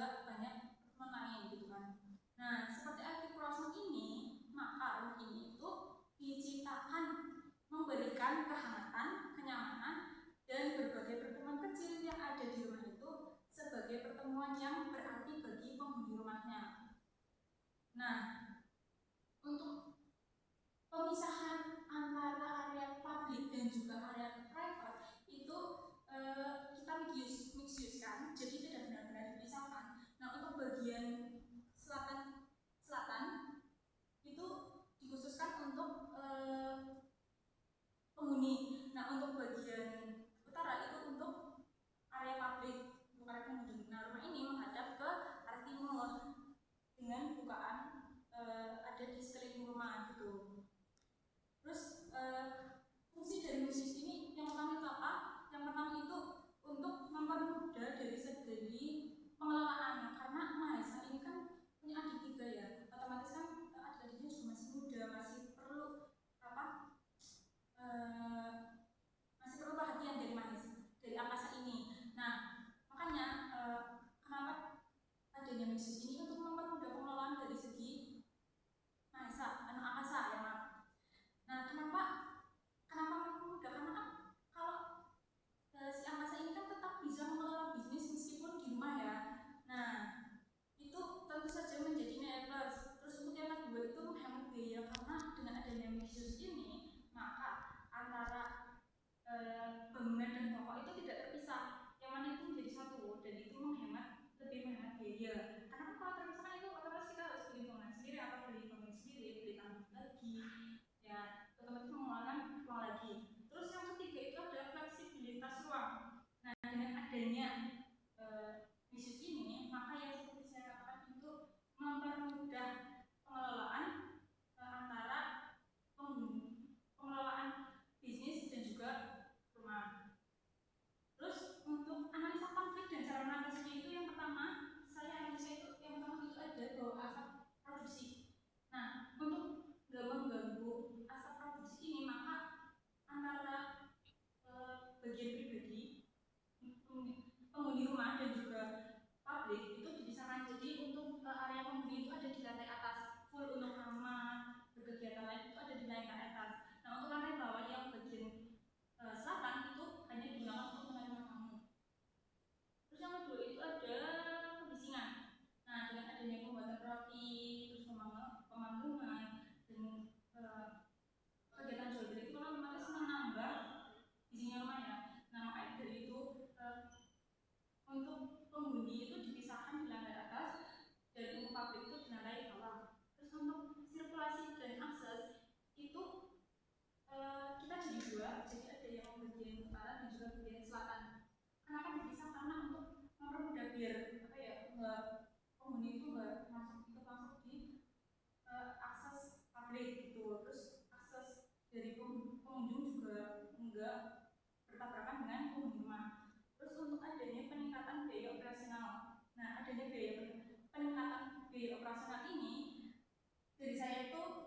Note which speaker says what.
Speaker 1: juga banyak pertemuan lain gitu kan. Nah, seperti aktif crossing ini, maka rumah ini itu diciptakan memberikan kehangatan, kenyamanan, dan berbagai pertemuan kecil yang ada di rumah itu sebagai pertemuan yang berarti bagi penghuni rumahnya. Nah, untuk pemisahan antara area publik dan juga area private itu kita mix use kan, jadi tidak benar-benar dipisahkan. Nah, untuk bagian selatan itu dikhususkan untuk penghuni. Nah, untuk bagian utara itu untuk area publik, untuk area pengunjung. Nah, rumah ini menghadap ke arah timur dengan bukaan ada di sekeliling rumah gitu. Terus fungsi dari musis ini yang pertama itu apa? Yang pertama itu untuk mempermudah dari segi pengelolaan, karena mahasiswa ini kan punya adik tiga ya, otomatis kan adik-adiknya juga masih muda, masih perlu apa? Masih perlu perhatian dari mahasiswa dari angkasa ini. Nah, makanya kenapa adanya musis ini untuk mempermudah pengelolaan dari segi mahasiswa, anak angkasa ya Mak. Nah, kenapa mempermudah? Karena kan kalau si angkasa ini kan tetap bisa mengelola bisnis meskipun di rumah ya. Nah, itu tentu saja menjadi nilai plus. Terus untuk yang kedua itu menghemat biaya, karena dengan adanya musis ini maka antara bangunan dan pokok itu tidak terpisah, yang mana itu menjadi satu, dan itu lebih menghemat biaya. Karena kalau terpisah itu otomatis kita harus beli bangunan sendiri atau beli bangunan sendiri, beli tanah lagi, ya otomatis mengeluarkan uang lagi. Terus yang ketiga itu adalah fleksibilitas ruang. Nah, dengan adanya bisnis ini, maka yang seperti saya katakan itu mempermudah pengelolaan antara pengelolaan bisnis dan juga rumah. Terus untuk analisa konflik dan cara mengatasinya itu yang pertama, yang pertama itu ada bahwa asap produksi. Nah, untuk nggak mengganggu asap produksi ini, maka antara bagian pribadi, penghuni rumah dan juga publik itu dipisahkan. Jadi untuk area penghuni itu ada di lantai atas, full untuk kamar, berkegiatan lain itu ada di lantai atas. Nah, untuk lantai bawah yang bagian selatan itu hanya digunakan untuk menerima tamu. Terus yang kedua itu ada kebisingan. Nah, dengan adanya pembuatan roti, terus pemanggungan dan kegiatan jual beli itu kan otomatis menambah isinya rumah ya. Nah, makanya dari itu untuk penghuni itu dipisahkan di lantai atas dan untuk publik itu di lantai bawah. Terus untuk sirkulasi dan akses itu kita jadi dua, jadi ada yang bagian utara dan juga bagian selatan. Kenapa dipisah? Karena untuk mempermudah biar penghuni itu nggak masuk di akses publik gitu. Terus akses dari pengunjung juga enggak bertabrakan dengan penghuni rumah. Terus untuk adanya peningkatan biaya operasional. Nah, adanya peningkatan biaya operasional ini dari saya itu